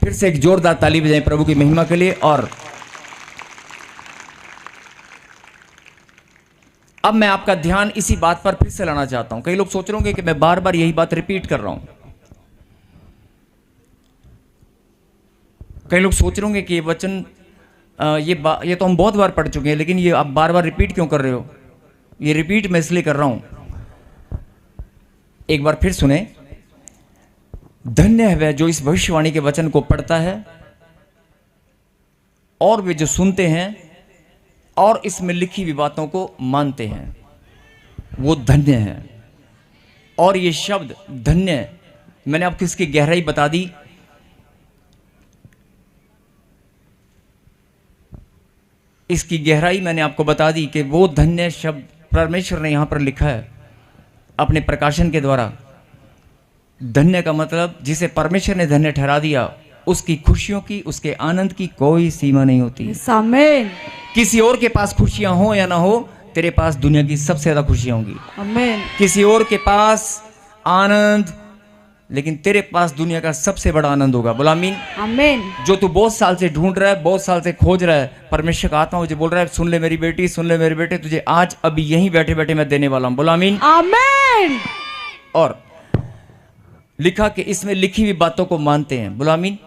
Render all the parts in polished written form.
फिर से एक जोरदार ताली बजाएं प्रभु की महिमा के लिए। और अब मैं आपका ध्यान इसी बात पर फिर से लाना चाहता हूं। कई लोग सोच रहे होंगे कि मैं बार बार यही बात रिपीट कर रहा हूं। कई लोग सोच रहे होंगे कि ये वचन ये तो हम बहुत बार पढ़ चुके हैं, लेकिन ये आप बार बार रिपीट क्यों कर रहे हो? ये रिपीट मैं इसलिए कर रहा हूं। एक बार फिर सुने। धन्य है वह जो इस भविष्यवाणी के वचन को पढ़ता है और वे जो सुनते हैं और इसमें लिखी हुई बातों को मानते हैं, वो धन्य है। और ये शब्द धन्य, मैंने आपको इसकी गहराई बता दी। इसकी गहराई मैंने आपको बता दी कि वो धन्य शब्द परमेश्वर ने यहां पर लिखा है अपने प्रकाशन के द्वारा। धन्य का मतलब जिसे परमेश्वर ने धन्य ठहरा दिया, उसकी खुशियों की, उसके आनंद की कोई सीमा नहीं होती। आमीन। किसी और के पास खुशियां हो या ना हो, तेरे पास दुनिया की सबसे ज्यादा खुशियां होंगी। आमीन। किसी और के पास आनंद, लेकिन तेरे पास दुनिया का सबसे बड़ा आनंद होगा। बोला आमीन। आमीन। जो तू बहुत साल से ढूंढ रहा है, बहुत साल से खोज रहा है, परमेश्वर का आत्मा मुझे बोल रहा है, सुन ले मेरी बेटी, सुन ले मेरे बेटे, तुझे आज अभी यहीं बैठे बैठे मैं देने वाला हूं। बोला आमीन। आमीन। और लिखा कि इसमें लिखी हुई बातों को मानते हैं। बोला आमीन।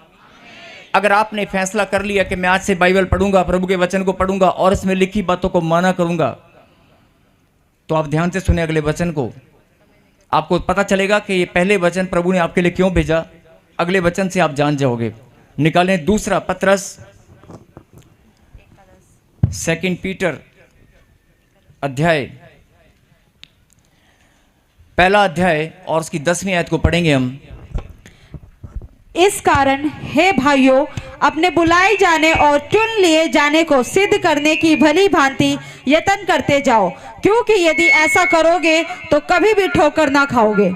अगर आपने फैसला कर लिया कि मैं आज से बाइबल पढ़ूंगा, प्रभु के वचन को पढ़ूंगा और इसमें लिखी बातों को माना करूंगा, तो आप ध्यान से सुने अगले वचन को। आपको पता चलेगा कि ये पहले वचन प्रभु ने आपके लिए क्यों भेजा। अगले वचन से आप जान जाओगे। निकालें दूसरा पत्रस, 2 पीटर अध्याय, पहला अध्याय और उसकी 10वीं आयत को पढ़ेंगे हम। इस कारण हे भाइयों, अपने बुलाए जाने और चुन लिए जाने को सिद्ध करने की भली भांति यत्न करते जाओ, क्योंकि यदि ऐसा करोगे तो कभी भी ठोकर ना खाओगे।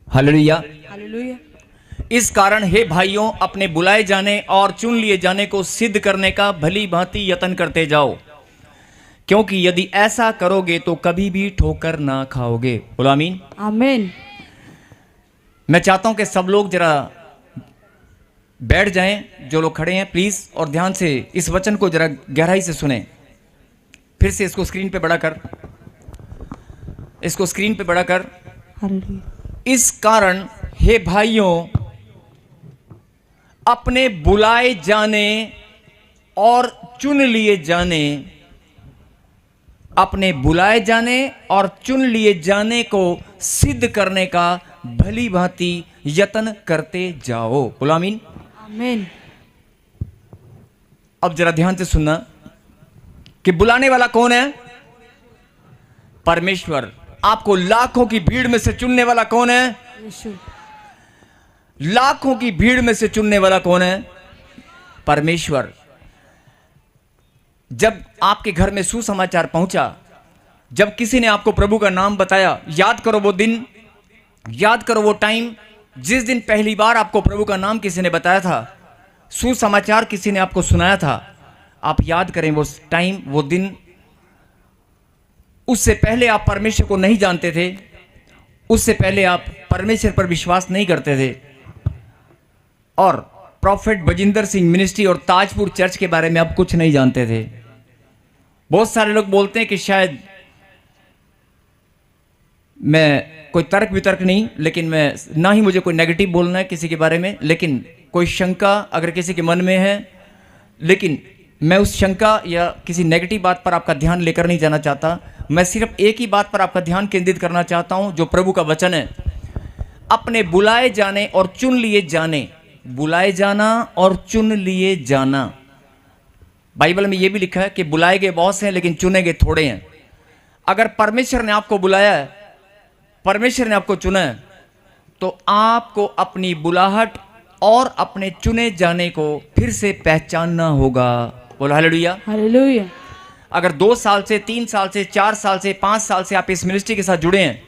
हालेलुया। हालेलुया। इस कारण हे भाइयों, अपने बुलाए जाने और चुन लिए जाने को सिद्ध करने का भली भांति यत्न करते जाओ, क्योंकि यदि ऐसा करोगे तो कभी भी ठोकर ना खाओगे। बोलो आमीन। आमीन। मैं चाहता हूं कि सब लोग जरा बैठ जाएं, जो लोग खड़े हैं प्लीज, और ध्यान से इस वचन को जरा गहराई से सुने। फिर से इसको स्क्रीन पे बड़ा कर, इसको स्क्रीन पे बड़ा कर। हालेलुया। इस कारण हे भाइयों, अपने बुलाए जाने और चुन लिए जाने, अपने बुलाए जाने और चुन लिए जाने को सिद्ध करने का भली भांति यत्न करते जाओ। बोलो आमीन। आमीन। अब जरा ध्यान से सुनना कि बुलाने वाला कौन है? परमेश्वर। आपको लाखों की भीड़ में से चुनने वाला कौन है? यीशु। लाखों की भीड़ में से चुनने वाला कौन है? परमेश्वर। जब आपके घर में सुसमाचार पहुंचा, जब किसी ने आपको प्रभु का नाम बताया, याद करो वो दिन, याद करो वो टाइम जिस दिन पहली बार आपको प्रभु का नाम किसी ने बताया था, सुसमाचार किसी ने आपको सुनाया था। आप याद करें वो टाइम, वो दिन। उससे पहले आप परमेश्वर को नहीं जानते थे, उससे पहले आप परमेश्वर पर विश्वास नहीं करते थे, और प्रॉफेट बजिंदर सिंह मिनिस्ट्री और ताजपुर चर्च के बारे में आप कुछ नहीं जानते थे। बहुत सारे लोग बोलते हैं कि शायद, मैं कोई तर्क वितर्क नहीं, लेकिन मैं ना ही मुझे कोई नेगेटिव बोलना है किसी के बारे में, लेकिन कोई शंका अगर किसी के मन में है, लेकिन मैं उस शंका या किसी नेगेटिव बात पर आपका ध्यान लेकर नहीं जाना चाहता। मैं सिर्फ एक ही बात पर आपका ध्यान केंद्रित करना चाहता हूं, जो प्रभु का वचन है। अपने बुलाए जाने और चुन लिए जाने, बुलाए जाना और चुन लिए जाना। बाइबल में यह भी लिखा है कि बुलाए गए बहुत हैं लेकिन चुने गए थोड़े हैं। अगर परमेश्वर ने आपको बुलाया है, परमेश्वर ने आपको चुना है, तो आपको अपनी बुलाहट और अपने चुने जाने को फिर से पहचानना होगा। बोलो हालेलुया। हालेलुया। अगर 2 साल से, 3 साल से, 4 साल से, 5 साल से आप इस मिनिस्ट्री के साथ जुड़े हैं,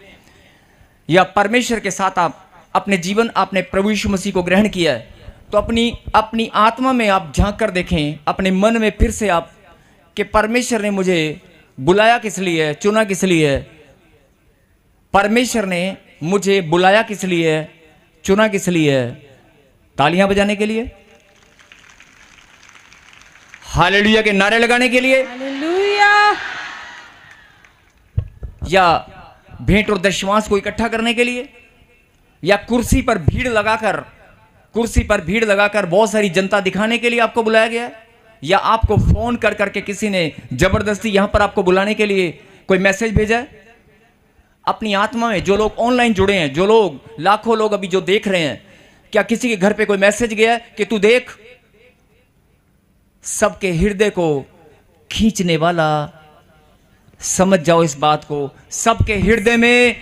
या परमेश्वर के साथ आप अपने जीवन, आपने प्रभु यीशु मसीह को ग्रहण किया है, तो अपनी आत्मा में आप झांक कर देखें, अपने मन में फिर से आप, कि परमेश्वर ने मुझे बुलाया किस लिए है, चुना किस लिए है। परमेश्वर ने मुझे बुलाया किस लिए है, चुना किस लिए है? तालियां बजाने के लिए? हालेलुया के नारे लगाने के लिए? हालेलुया। या भेंट और दशमांश को इकट्ठा करने के लिए? या कुर्सी पर भीड़ लगाकर बहुत सारी जनता दिखाने के लिए आपको बुलाया गया है? या आपको फोन कर करके किसी ने जबरदस्ती यहां पर आपको बुलाने के लिए कोई मैसेज भेजा है? अपनी आत्मा में जो लोग ऑनलाइन जुड़े हैं, जो लोग लाखों लोग अभी जो देख रहे हैं, क्या किसी के घर पे कोई मैसेज गया है कि तू देख? सबके हृदय को खींचने वाला, समझ जाओ इस बात को, सबके हृदय में,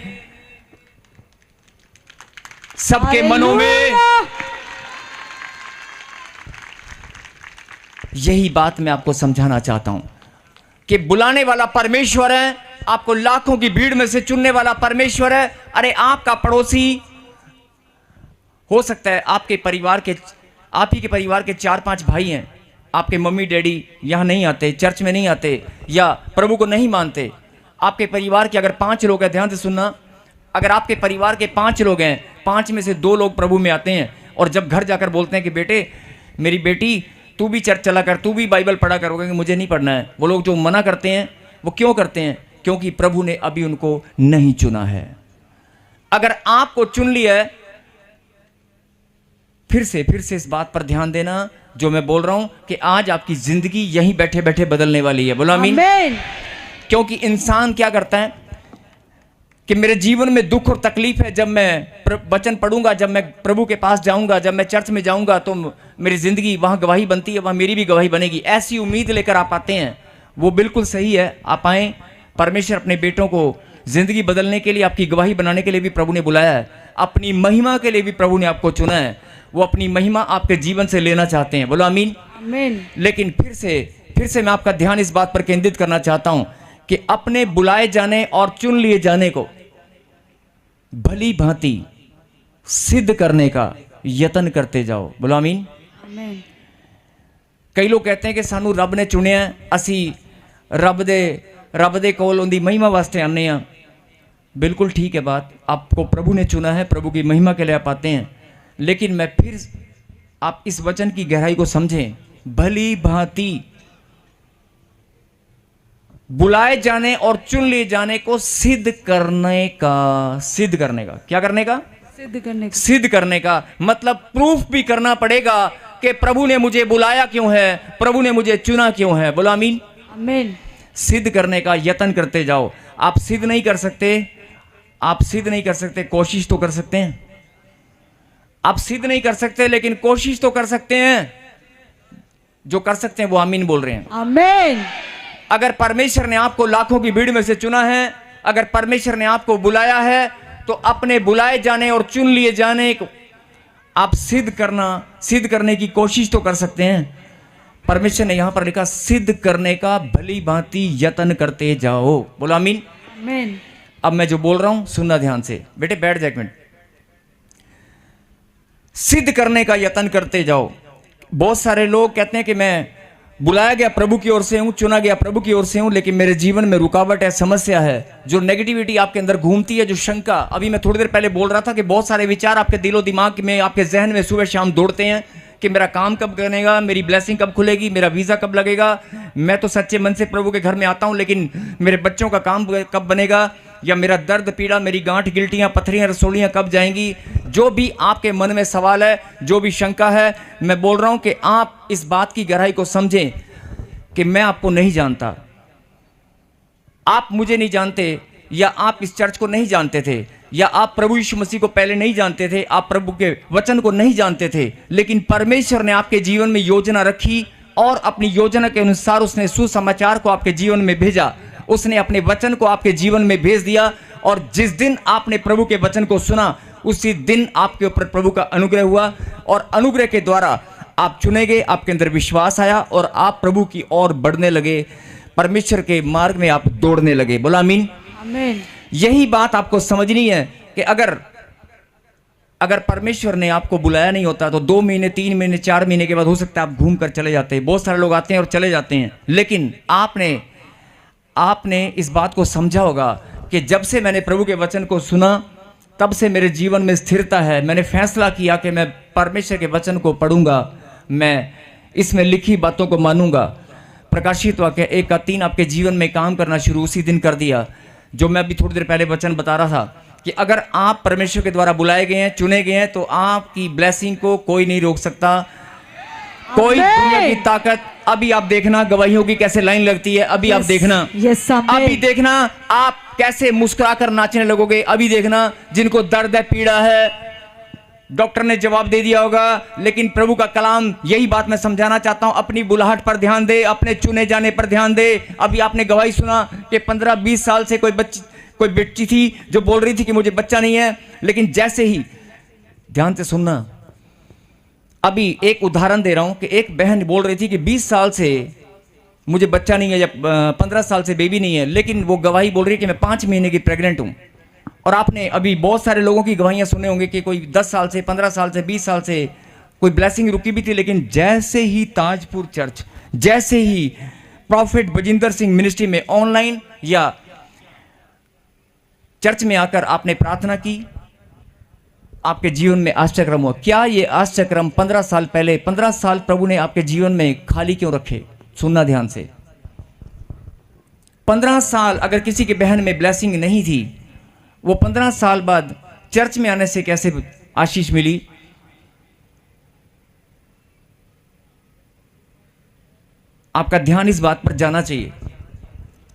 सबके मनों में यही बात मैं आपको समझाना चाहता हूं कि बुलाने वाला परमेश्वर है, आपको लाखों की भीड़ में से चुनने वाला परमेश्वर है। अरे आपका पड़ोसी हो सकता है आपके परिवार के, आप ही के परिवार के 4-5 भाई हैं, आपके मम्मी डैडी यहां नहीं आते, चर्च में नहीं आते या प्रभु को नहीं मानते। आपके परिवार के अगर 5 लोग हैं, ध्यान से सुनना, अगर आपके परिवार के 5 लोग हैं, 5 में से 2 लोग प्रभु में आते हैं और जब घर जाकर बोलते हैं कि बेटे, मेरी बेटी, तू भी चर्च चला कर, तू भी बाइबल पढ़ा कर, कि मुझे नहीं पढ़ना है, वो लोग जो मना करते हैं वो क्यों करते हैं? क्योंकि प्रभु ने अभी उनको नहीं चुना है। अगर आपको चुन लिया है, फिर से इस बात पर ध्यान देना जो मैं बोल रहा हूं कि आज आपकी जिंदगी यहीं बैठे बैठे बदलने वाली है। बोलो आमीन। क्योंकि इंसान क्या करता है कि मेरे जीवन में दुख और तकलीफ है, जब मैं वचन पढ़ूंगा, जब मैं प्रभु के पास जाऊंगा, जब मैं चर्च में जाऊंगा तो मेरी जिंदगी वहां गवाही बनती है, वहां मेरी भी गवाही बनेगी। ऐसी उम्मीद लेकर आप आते हैं, वो बिल्कुल सही है, आप आए। परमेश्वर अपने बेटों को जिंदगी बदलने के लिए, आपकी गवाही बनाने के लिए भी प्रभु ने बुलाया है, अपनी महिमा के लिए भी प्रभु ने आपको चुना है। वो अपनी महिमा आपके जीवन से लेना चाहते हैं। बोलो आमीन। आमीन। लेकिन फिर से मैं आपका ध्यान इस बात पर केंद्रित करना चाहता हूं कि अपने बुलाए जाने और चुन लिए जाने को भली भांति सिद्ध करने का यत्न करते जाओ। बोलो आमीन। आमीन। कई लोग कहते हैं कि सानू रब ने चुनिया, असी रब दे कोल उनकी महिमा वास्ते आने हैं। बिल्कुल ठीक है बात, आपको प्रभु ने चुना है, प्रभु की महिमा के लिए आप आते हैं। लेकिन मैं फिर, आप इस वचन की गहराई को समझें, भली भांति बुलाए जाने और चुन लिए जाने को सिद्ध करने का क्या करने का? सिद्ध करने का मतलब प्रूफ भी करना पड़ेगा कि प्रभु ने मुझे बुलाया क्यों है, प्रभु ने मुझे चुना क्यों है। बोलो आमीन। आमीन। सिद्ध करने का यत्न करते जाओ। आप सिद्ध नहीं कर सकते, कोशिश तो कर सकते हैं। आप सिद्ध नहीं कर सकते लेकिन कोशिश तो कर सकते हैं। जो कर सकते हैं वो आमीन बोल रहे हैं। आमीन। अगर परमेश्वर ने आपको लाखों की भीड़ में से चुना है, अगर परमेश्वर ने आपको बुलाया है, तो अपने बुलाए जाने और चुन लिए जाने को आप सिद्ध करने की कोशिश तो कर सकते हैं। परमेश्वर ने यहां पर लिखा, सिद्ध करने का भली भांति यत्न करते जाओ। बोलो आमीन। आमीन। अब मैं जो बोल रहा हूं सुनना ध्यान से। बेटे बैठ जा एक मिनट। सिद्ध करने का यत्न करते जाओ। बहुत सारे लोग कहते हैं कि मैं बुलाया गया प्रभु की ओर से हूं, चुना गया प्रभु की ओर से हूं, लेकिन मेरे जीवन में रुकावट है, समस्या है, जो नेगेटिविटी आपके अंदर घूमती है, जो शंका, अभी मैं थोड़ी देर पहले बोल रहा था कि बहुत सारे विचार आपके दिलो दिमाग में, आपके जहन में सुबह शाम दौड़ते हैं कि मेरा काम कब बनेगा, मेरी ब्लेसिंग कब खुलेगी, मेरा वीज़ा कब लगेगा। मैं तो सच्चे मन से प्रभु के घर में आता हूं, लेकिन मेरे बच्चों का काम कब बनेगा, या मेरा दर्द पीड़ा, मेरी गांठ गिल्टियां, पथरियां, रसोलियां कब जाएंगी। जो भी आपके मन में सवाल है, जो भी शंका है, मैं बोल रहा हूं कि आप इस बात की गहराई को समझें कि मैं आपको नहीं जानता, आप मुझे नहीं जानते, या आप इस चर्च को नहीं जानते थे, या आप प्रभु यीशु मसीह को पहले नहीं जानते थे, आप प्रभु के वचन को नहीं जानते थे, लेकिन परमेश्वर ने आपके जीवन में योजना रखी और अपनी योजना के अनुसार उसने सुसमाचार को आपके जीवन में भेजा। उसने अपने वचन को आपके जीवन में भेज दिया, और जिस दिन आपने प्रभु के वचन को सुना, उसी दिन आपके ऊपर प्रभु का अनुग्रह हुआ, और अनुग्रह के द्वारा आप चुने गए, आपके अंदर विश्वास आया और आप प्रभु की ओर बढ़ने लगे, परमेश्वर के मार्ग में आप दौड़ने लगे। बोला आमीन। आमीन। यही बात आपको समझनी है कि अगर परमेश्वर ने आपको बुलाया नहीं होता तो 2 महीने, 3 महीने, 4 महीने के बाद हो सकता है आप घूम कर चले जाते हैं। बहुत सारे लोग आते हैं और चले जाते हैं, लेकिन आपने इस बात को समझा होगा कि जब से मैंने प्रभु के वचन को सुना, तब से मेरे जीवन में स्थिरता है। मैंने फैसला किया कि मैं परमेश्वर के वचन को पढ़ूंगा, मैं इसमें लिखी बातों को मानूंगा। प्रकाशित वाक्य 1:3 आपके जीवन में काम करना शुरू उसी दिन कर दिया। जो मैं अभी थोड़ी देर पहले वचन बता रहा था कि अगर आप परमेश्वर के द्वारा बुलाए गए हैं, चुने गए हैं, तो आपकी ब्लेसिंग को कोई नहीं रोक सकता, कोई दुनिया की ताकत। अभी आप देखना गवाहियों की कैसे लाइन लगती है, अभी आप देखना, अभी देखना आप कैसे मुस्कुराकर नाचने लगोगे। अभी देखना जिनको दर्द है, पीड़ा है, डॉक्टर ने जवाब दे दिया होगा, लेकिन प्रभु का कलाम यही बात मैं समझाना चाहता हूं। अपनी बुलाहट पर ध्यान दे, अपने चुने जाने पर ध्यान दे। अभी आपने गवाही सुना कि 15-20 साल से कोई बच्ची थी जो बोल रही थी कि मुझे बच्चा नहीं है, लेकिन जैसे ही, ध्यान से सुनना, अभी एक उदाहरण दे रहा हूं कि एक बहन बोल रही थी कि 20 साल से मुझे बच्चा नहीं है या 15 साल से बेबी नहीं है, लेकिन वो गवाही बोल रही है कि मैं 5 महीने की प्रेग्नेंट हूं। और आपने अभी बहुत सारे लोगों की गवाहियां सुने होंगे कि कोई 10 साल से, 15 साल से, 20 साल से कोई ब्लेसिंग रुकी भी थी, लेकिन जैसे ही ताजपुर चर्च, जैसे ही प्रॉफिट बजिंदर सिंह मिनिस्ट्री में ऑनलाइन या चर्च में आकर आपने प्रार्थना की, आपके जीवन में आश्चर्यक्रम हुआ। क्या ये आश्चर्यक्रम 15 साल पहले, 15 साल प्रभु ने आपके जीवन में खाली क्यों रखे? सुनना ध्यान से। 15 साल अगर किसी की बहन में ब्लेसिंग नहीं थी, वो 15 साल बाद चर्च में आने से कैसे आशीष मिली? आपका ध्यान इस बात पर जाना चाहिए।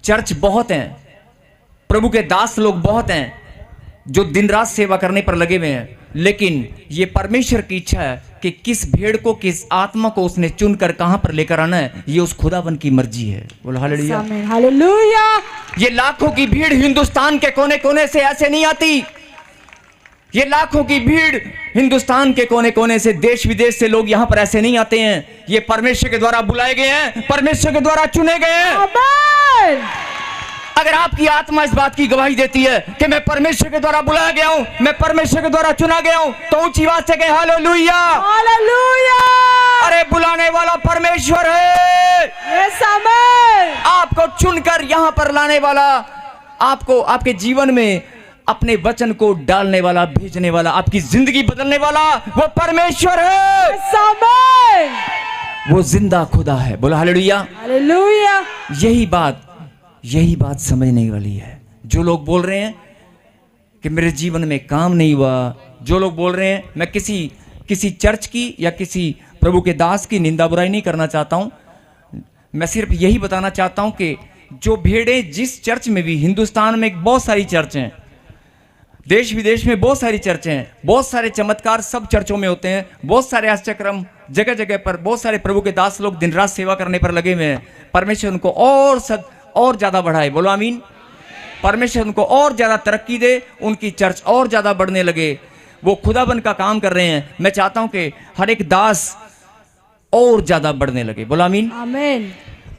चर्च बहुत हैं, प्रभु के दास लोग बहुत हैं जो दिन रात सेवा करने पर लगे हुए हैं, लेकिन ये परमेश्वर की इच्छा है कि किस भेड़ को, किस आत्मा को उसने चुनकर कहां पर लेकर आना है, ये उस खुदावन की मर्जी है। बोलो हालेलुया, हालेलुया। ये लाखों की भीड़ हिंदुस्तान के कोने कोने से ऐसे नहीं आती। ये लाखों की भीड़ हिंदुस्तान के कोने कोने से, देश विदेश से लोग यहां पर ऐसे नहीं आते हैं। ये परमेश्वर के द्वारा बुलाए गए हैं, परमेश्वर के द्वारा चुने गए हैं। आमीन। अगर आपकी आत्मा इस बात की गवाही देती है कि मैं परमेश्वर के द्वारा बुलाया गया हूं, मैं परमेश्वर के द्वारा चुना गया हूं, तो ऊंची आवाज से कहें हालेलुया, हालेलुया। अरे बुलाने वाला परमेश्वर है। यस आमीन। आपको चुनकर यहां पर लाने वाला, आपको आपके जीवन में अपने वचन को डालने वाला, भेजने वाला, आपकी जिंदगी बदलने वाला वो परमेश्वर है। यस आमीन। वो जिंदा खुदा है। बोलो हालेलुया, हालेलुया। यही बात समझने वाली है। जो लोग बोल रहे हैं कि मेरे जीवन में काम नहीं हुआ, जो लोग बोल रहे हैं, मैं किसी चर्च की या किसी प्रभु के दास की निंदा बुराई नहीं करना चाहता हूं, मैं सिर्फ यही बताना चाहता हूं कि जो भेड़ें जिस चर्च में भी, हिंदुस्तान में बहुत सारी चर्च हैं, देश विदेश में बहुत सारी चर्चें हैं, बहुत सारे चमत्कार सब चर्चों में होते हैं, बहुत सारे आश्चर्यक्रम जगह जगह पर, बहुत सारे प्रभु के दास लोग दिन रात सेवा करने पर लगे हुए हैं। परमेश्वर उनको और ज्यादा बढ़ाए। बोलो आमीन। परमेश्वर उनको और ज्यादा तरक्की दे, उनकी चर्च और ज्यादा बढ़ने लगे। वो खुदाबंद का काम कर रहे हैं। मैं चाहता हूं कि हर एक दास और ज्यादा बढ़ने लगे। बोलो आमीन, आमीन।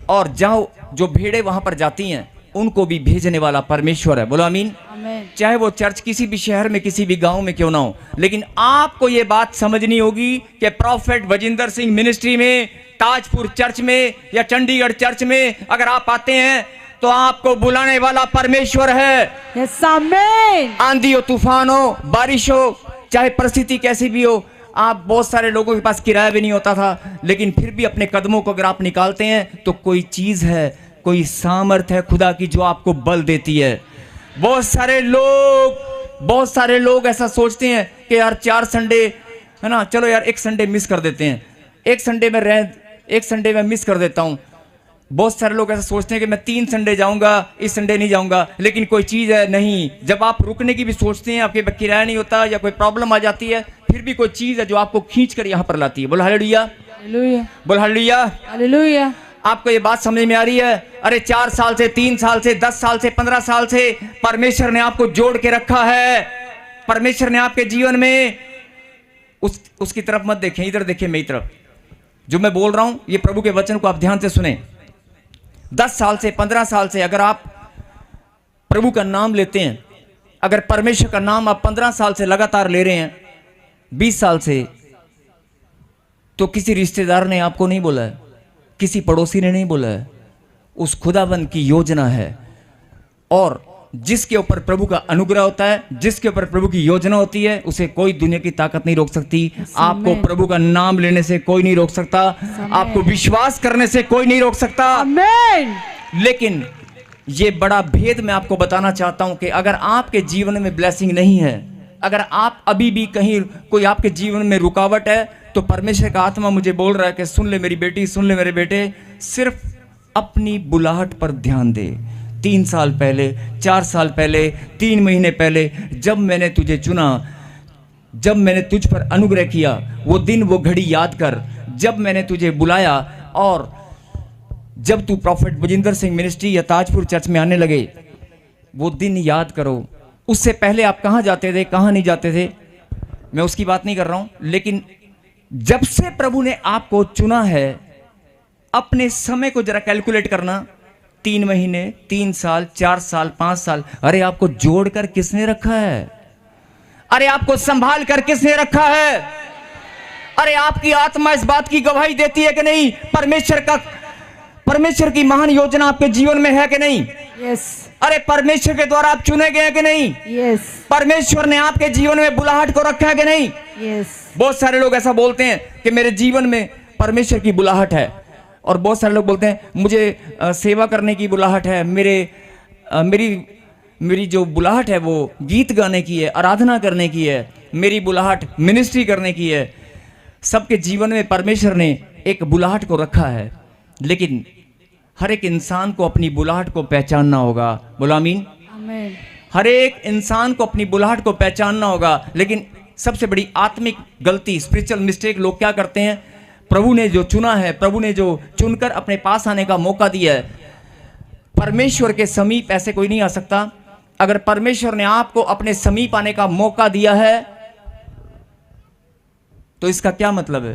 और जो भेड़े वहां पर जाती हैं उनको भी भेजने वाला परमेश्वर है। बोलो आमीन, आमीन। चाहे वो चर्च किसी भी शहर में, किसी भी गांव में क्यों ना हो, लेकिन आपको ये बात समझनी होगी कि प्रॉफिट बजिंदर सिंह मिनिस्ट्री में, ताजपुर चर्च में या चंडीगढ़ चर्च में अगर आप आते हैं तो आपको बुलाने वाला परमेश्वर है। यस आमीन। आंधी हो, तूफान हो, बारिश हो, चाहे परिस्थिति कैसी भी हो, आप बहुत सारे लोगों के पास किराया भी नहीं होता था, लेकिन फिर भी अपने कदमों को अगर आप निकालते हैं तो कोई चीज है, कोई सामर्थ है खुदा की जो आपको बल देती है। बहुत सारे लोग ऐसा सोचते हैं कि यार 4 संडे है ना, चलो यार एक संडे मिस कर देते हैं, एक संडे में मिस कर देता हूं। बहुत सारे लोग ऐसा सोचते हैं कि मैं 3 संडे जाऊंगा, इस संडे नहीं जाऊंगा, लेकिन कोई चीज है नहीं। जब आप रुकने की भी सोचते हैं, आपके किराया नहीं होता या कोई प्रॉब्लम आ जाती है, फिर भी कोई चीज है जो आपको खींच कर यहां पर लाती है। बोलो हालेलुया, हालेलुया, बोलो हालेलुया, हालेलुया। आपको ये बात समझ में आ रही है? अरे 4 साल से, 3 साल से, 10 साल से, 15 साल से परमेश्वर ने आपको जोड़ के रखा है। परमेश्वर ने आपके जीवन में उसकी तरफ मत देखें, इधर देखें मेरी तरफ। जो मैं बोल रहा हूं ये प्रभु के वचन को आप ध्यान से सुने। 10 साल से, 15 साल से अगर आप प्रभु का नाम लेते हैं, अगर परमेश्वर का नाम आप 15 साल से लगातार ले रहे हैं, 20 साल से, तो किसी रिश्तेदार ने आपको नहीं बोला है, किसी पड़ोसी ने नहीं बोला है, उस खुदाबंद की योजना है। और जिसके ऊपर प्रभु का अनुग्रह होता है, जिसके ऊपर प्रभु की योजना होती है, उसे कोई दुनिया की ताकत नहीं रोक सकती। आपको प्रभु का नाम लेने से कोई नहीं रोक सकता, आपको विश्वास करने से कोई नहीं रोक सकता। आमीन। लेकिन ये बड़ा भेद मैं आपको बताना चाहता हूं कि अगर आपके जीवन में ब्लेसिंग नहीं है, अगर आप अभी भी कहीं कोई आपके जीवन में रुकावट है, तो परमेश्वर का आत्मा मुझे बोल रहा है कि सुन ले मेरी बेटी, सुन ले मेरे बेटे, सिर्फ अपनी बुलाहट पर ध्यान दे। 3 साल पहले, 4 साल पहले, 3 महीने पहले जब मैंने तुझे चुना, जब मैंने तुझ पर अनुग्रह किया, वो दिन वो घड़ी याद कर जब मैंने तुझे बुलाया। और जब तू प्रॉफेट बजिंदर सिंह मिनिस्ट्री या ताजपुर चर्च में आने लगे, वो दिन याद करो। उससे पहले आप कहाँ जाते थे, कहाँ नहीं जाते थे, मैं उसकी बात नहीं कर रहा हूं। लेकिन जब से प्रभु ने आपको चुना है, अपने समय को जरा कैलकुलेट करना। 3 महीने, 3 साल, 4 साल, 5 साल, अरे आपको जोड़कर किसने रखा है? अरे आपको संभाल कर किसने रखा है? अरे आपकी आत्मा इस बात की गवाही देती है कि नहीं, परमेश्वर की महान योजना आपके जीवन में है कि नहीं? यस। अरे परमेश्वर के द्वारा आप चुने गए हैं कि नहीं? यस। परमेश्वर ने आपके जीवन में बुलाहट को रखा है कि नहीं? यस। बहुत सारे लोग ऐसा बोलते हैं कि मेरे जीवन में परमेश्वर की बुलाहट है, और बहुत सारे लोग बोलते हैं मुझे सेवा करने की बुलाहट है, मेरी जो बुलाहट है वो गीत गाने की है, आराधना करने की है, मेरी बुलाहट मिनिस्ट्री करने की है। सबके जीवन में परमेश्वर ने एक बुलाहट को रखा है, लेकिन हर एक इंसान को अपनी बुलाहट को पहचानना होगा। बोलो आमीन। आमीन। हर एक इंसान को अपनी बुलाहट को पहचानना होगा। लेकिन सबसे बड़ी आत्मिक गलती, स्पिरिचुअल मिस्टेक लोग क्या करते हैं, प्रभु ने जो चुना है, प्रभु ने जो चुनकर अपने पास आने का मौका दिया है, परमेश्वर के समीप ऐसे कोई नहीं आ सकता। अगर परमेश्वर ने आपको अपने समीप आने का मौका दिया है, तो इसका क्या मतलब है?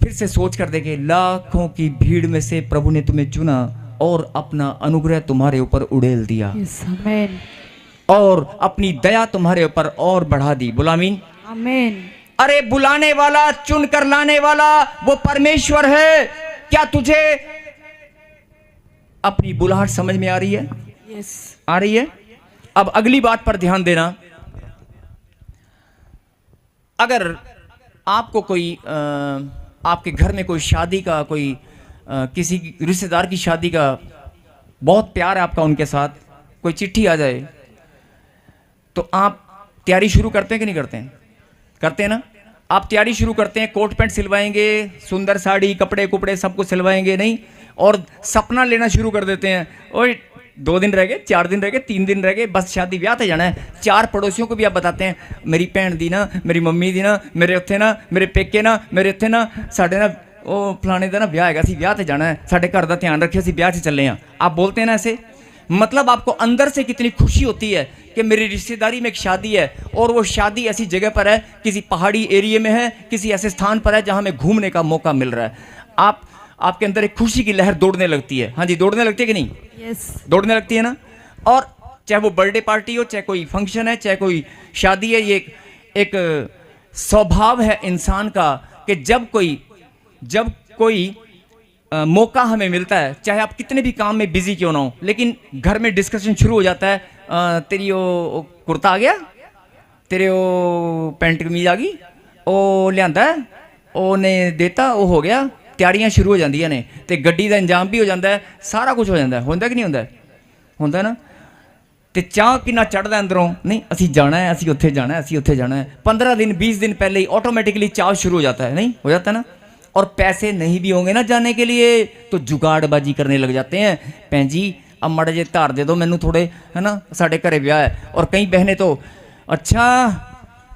फिर से सोच कर देखें, लाखों की भीड़ में से प्रभु ने तुम्हें चुना और अपना अनुग्रह तुम्हारे ऊपर उड़ेल दिया। आमीन। और अपनी दया तुम्हारे ऊपर और बढ़ा दी। बोलो आमीन। आमीन। अरे बुलाने वाला, चुन कर लाने वाला वो परमेश्वर है। क्या तुझे अपनी बुलाहट समझ में आ रही है? यस। आ रही है? अब अगली बात पर ध्यान देना। अगर आपको कोई आपके घर में कोई शादी का, कोई किसी रिश्तेदार की शादी का बहुत प्यार है आपका उनके साथ, कोई चिट्ठी आ जाए, तो आप तैयारी शुरू करते हैं कि नहीं करते हैं? करते हैं ना? आप तैयारी शुरू करते हैं, कोट पैंट सिलवाएंगे, सुंदर साड़ी, कपड़े कुपड़े सब कुछ सिलवाएंगे नहीं, और सपना लेना शुरू कर देते हैं, ओए 2 दिन रह गए, 4 दिन रह गए, 3 दिन रह गए, बस शादी ब्याह ते जाना है। 4 पड़ोसियों को भी आप बताते हैं, मेरी भैन दी ना, मेरी मम्मी दी ना, मेरे उत्थे ना, मेरे पेके ना, मेरे उत्थे ना, साढ़े ना ਉਹ फलाने का ना ब्याह है, असी ब्याह ते जाना है, साढ़े घर का ध्यान रखिए, असी ब्याह से चले हैं। आप बोलते हैं ना ऐसे, मतलब आपको अंदर से कितनी खुशी होती है कि मेरी रिश्तेदारी में एक शादी है, और वो शादी ऐसी जगह पर है, किसी पहाड़ी एरिया में है, किसी ऐसे स्थान पर है जहां में घूमने का मौका मिल रहा है। आपके अंदर एक खुशी की लहर दौड़ने लगती है। हाँ जी, दौड़ने लगती है कि नहीं? यस। दौड़ने लगती है ना। और चाहे वो बर्थडे पार्टी हो, चाहे कोई फंक्शन है, चाहे कोई शादी है, ये एक स्वभाव है इंसान का कि जब कोई मौका हमें मिलता है, चाहे आप कितने भी काम में बिजी क्यों ना हो, लेकिन घर में डिस्कशन शुरू हो जाता है, तेरी वो कुर्ता आ गया, तेरे वो पैंट कमीज आ गई, वो लियांदा है, ਉਹਨੇ देता, वो हो गया, ਤਿਆਰੀਆਂ शुरू हो ਜਾਂਦੀਆਂ ਨੇ, ਤੇ ਗੱਡੀ ਦਾ ਇੰਜਾਮ ਵੀ ਹੋ ਜਾਂਦਾ ਹੈ, ਸਾਰਾ ਕੁਝ ਹੋ ਜਾਂਦਾ ਹੈ। ਹੁੰਦਾ ਕਿ ਨਹੀਂ ਹੁੰਦਾ? ਹੁੰਦਾ ਨਾ। ਤੇ ਚਾਹ ਕਿੰਨਾ ਚੜਦਾ ਅੰਦਰੋਂ, ਨਹੀਂ ਅਸੀਂ ਜਾਣਾ है, ਅਸੀਂ ਉੱਥੇ ਜਾਣਾ है, ਅਸੀਂ ਉੱਥੇ ਜਾਣਾ है। 15 दिन 20 दिन पहले ही ऑटोमेटिकली चाव शुरू हो जाता है, नहीं हो जाता ना। और पैसे नहीं भी होंगे ना जाने के लिए, तो जुगाड़बाजी करने लग जाते हैं। भैन जी अब माड़े जे धार दे दो मैनू थोड़े, है ना, साढ़े घरे ब्याह है। और कई बहनें तो, अच्छा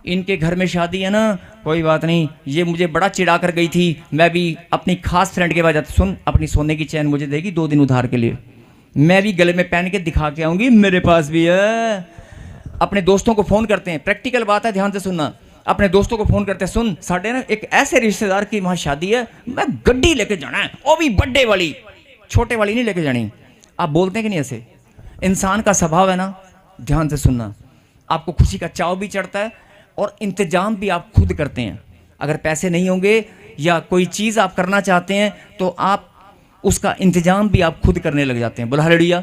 इनके घर में शादी है ना, कोई बात नहीं, ये मुझे बड़ा चिढ़ा कर गई थी, मैं भी अपनी खास फ्रेंड के पास जाती, सुन अपनी सोने की चैन मुझे देगी 2 दिन उधार के लिए, मैं भी गले में पहन के दिखा के आऊँगी, मेरे पास भी है। अपने दोस्तों को फ़ोन करते हैं, प्रैक्टिकल बात है, ध्यान से सुनना। अपने दोस्तों को फ़ोन करते हैं, सुन साढ़े ना एक ऐसे रिश्तेदार की वहाँ शादी है, मैं गड्डी लेके जाना है, वो भी बड्डे वाली, छोटे वाली नहीं लेके जानी। आप बोलते हैं कि नहीं ऐसे? इंसान का स्वभाव है ना। ध्यान से सुनना, आपको खुशी का चाव भी चढ़ता है और इंतजाम भी आप खुद करते हैं। अगर पैसे नहीं होंगे या कोई चीज़ आप करना चाहते हैं, तो आप उसका इंतजाम भी आप खुद करने लग जाते हैं। बोलो हालेलुया।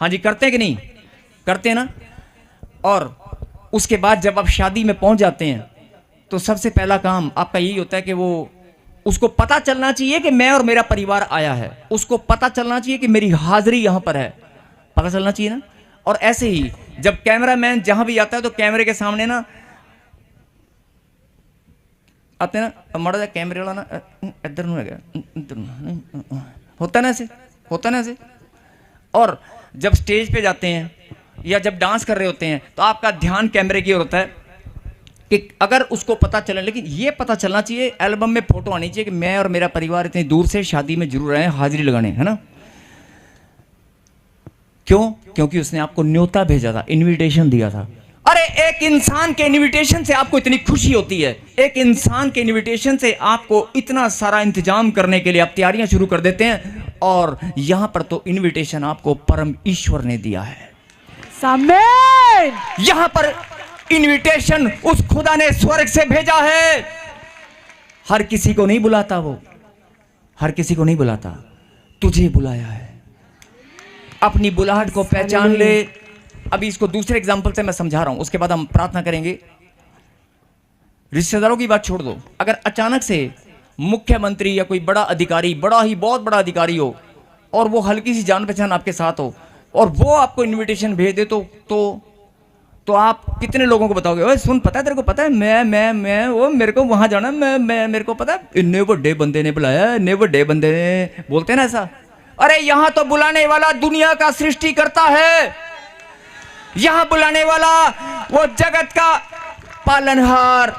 हाँ जी, करते हैं कि नहीं? करते हैं ना। और उसके बाद जब आप शादी में पहुंच जाते हैं तो सबसे पहला काम आपका यही होता है कि वो उसको पता चलना चाहिए कि मैं और मेरा परिवार आया है, उसको पता चलना चाहिए कि मेरी हाजिरी यहाँ पर है, पता चलना चाहिए ना। और ऐसे ही जब कैमरामैन जहां भी आता है तो कैमरे के सामने ना आते हैं ना, माड़ा जा कैमरे वाला ना इधर नहीं गया, होता ना ऐसे, होता ना ऐसे। और जब स्टेज पे जाते हैं या जब डांस कर रहे होते हैं तो आपका ध्यान कैमरे की ओर होता है कि अगर उसको पता चले, लेकिन ये पता चलना चाहिए, एल्बम में फोटो आनी चाहिए कि मैं और मेरा परिवार इतनी दूर से शादी में जरूर आए, हाजिरी लगाने, है ना। क्यों? क्योंकि उसने आपको न्योता भेजा था, इनविटेशन दिया था। अरे एक इंसान के इनविटेशन से आपको इतनी खुशी होती है, एक इंसान के इनविटेशन से आपको इतना सारा इंतजाम करने के लिए आप तैयारियां शुरू कर देते हैं। और यहां पर तो इनविटेशन आपको परम ईश्वर ने दिया है। आमीन। यहां पर इनविटेशन उस खुदा ने स्वर्ग से भेजा है। हर किसी को नहीं बुलाता, वो हर किसी को नहीं बुलाता, तुझे बुलाया है। अपनी बुलाहट को पहचान ले। अभी इसको दूसरे एग्जांपल से मैं समझा रहा हूं, उसके बाद हम प्रार्थना करेंगे। रिश्तेदारों की बात छोड़ दो, अगर अचानक से मुख्यमंत्री या कोई बड़ा अधिकारी, बड़ा ही बहुत बड़ा अधिकारी हो और वो हल्की सी जान पहचान आपके साथ हो और वो आपको इनविटेशन भेज दे तो आप कितने लोगों को बताओगे, ओए सुन, पता है तेरे को, पता है मैं वो मेरे को वहां जाना, मैं मेरे को पता है, इतने बड़े बंदे ने बुलाया, इतने बड़े बंदे ने, बोलते हैं ना ऐसा। अरे यहां तो बुलाने वाला दुनिया का सृष्टि करता है, यहां बुलाने वाला वो जगत का पालनहार,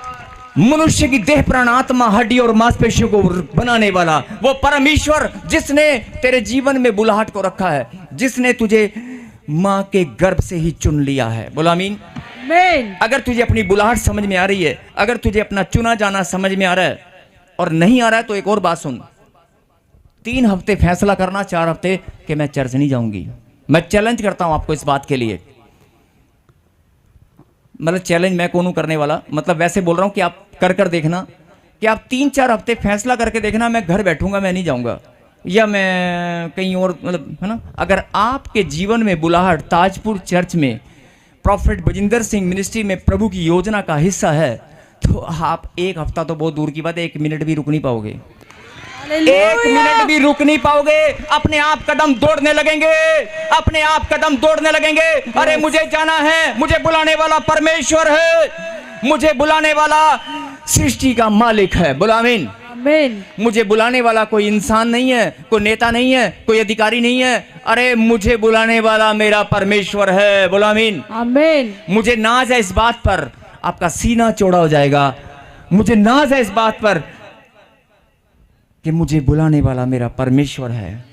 मनुष्य की देह प्राण आत्मा हड्डी और मांसपेशियों को बनाने वाला वो परमेश्वर, जिसने तेरे जीवन में बुलाहट को रखा है, जिसने तुझे मां के गर्भ से ही चुन लिया है। बोलो आमीन। आमीन। अगर तुझे अपनी बुलाहट समझ में आ रही है, अगर तुझे अपना चुना जाना समझ में आ रहा है और नहीं आ रहा है तो एक और बात सुन, 3 हफ्ते फैसला करना, 4 हफ्ते कि मैं चर्च नहीं जाऊंगी। मैं चैलेंज करता हूं आपको इस बात के लिए, मतलब चैलेंज मैं कौन हूं करने वाला, मतलब वैसे बोल रहा हूं कि आप कर देखना कि आप 3-4 हफ्ते फैसला करके देखना, मैं घर बैठूंगा, मैं नहीं जाऊंगा, या मैं कहीं और, मतलब है ना। अगर आपके जीवन में बुलाहट ताजपुर चर्च में प्रॉफेट बजिंदर सिंह मिनिस्ट्री में प्रभु की योजना का हिस्सा है तो आप 1 हफ्ता तो बहुत दूर की बात है, 1 मिनट भी रुक नहीं पाओगे, 1 मिनट भी रुक नहीं पाओगे। अपने आप कदम दौड़ने लगेंगे, अपने आप कदम दौड़ने लगेंगे। अरे मुझे जाना है, मुझे बुलाने वाला परमेश्वर है, मुझे बुलाने वाला सृष्टि का मालिक है। बोलो आमीन। आमीन। मुझे बुलाने वाला कोई इंसान नहीं है, कोई नेता नहीं है, कोई अधिकारी नहीं है। अरे मुझे बुलाने वाला मेरा परमेश्वर है। बोलो आमीन। आमीन। मुझे नाज है इस बात पर, आपका सीना चौड़ा हो जाएगा। मुझे नाज है इस बात पर कि मुझे बुलाने वाला मेरा परमेश्वर है,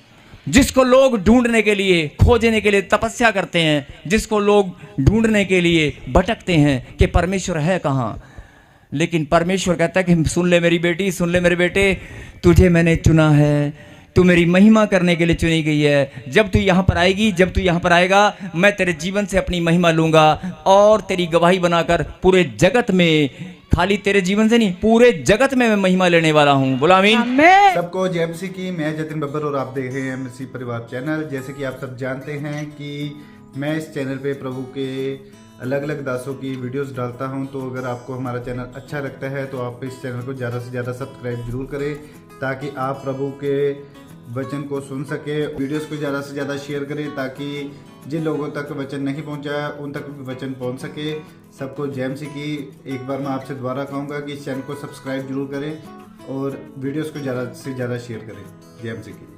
जिसको लोग ढूंढने के लिए, खोजने के लिए तपस्या करते हैं, जिसको लोग ढूंढने के लिए भटकते हैं कि परमेश्वर है कहाँ। लेकिन परमेश्वर कहता है कि सुन ले मेरी बेटी, सुन ले मेरे बेटे, तुझे मैंने चुना है, तू मेरी महिमा करने के लिए चुनी गई है। जब तू यहाँ पर आएगी, जब तू यहाँ पर आएगा, मैं तेरे जीवन से अपनी महिमा लूंगा और तेरी गवाही बनाकर पूरे जगत में, खाली तेरे जीवन से नहीं, पूरे जगत में मैं महिमा लेने वाला हूँ। बोला आमीन। सबको जय मसीह की। मैं जतिन बब्बर और आप देख रहे हैं मसीह परिवार चैनल। जैसे कि आप सब जानते हैं कि मैं इस चैनल पे प्रभु के अलग अलग दासों की वीडियोस डालता हूं, तो अगर आपको हमारा चैनल अच्छा लगता है तो आप इस चैनल को ज़्यादा से ज़्यादा सब्सक्राइब जरूर करें, ताकि आप प्रभु के वचन को सुन सके। वीडियोस को ज़्यादा से ज़्यादा शेयर करें ताकि जिन लोगों तक वचन नहीं पहुंचा है उन तक भी वचन पहुंच सके। सबको जय मसीह की। एक बार मैं आपसे दोबारा कहूँगा कि इस चैनल को सब्सक्राइब जरूर करें और वीडियोस को ज़्यादा से ज़्यादा शेयर करें। जय मसीह की।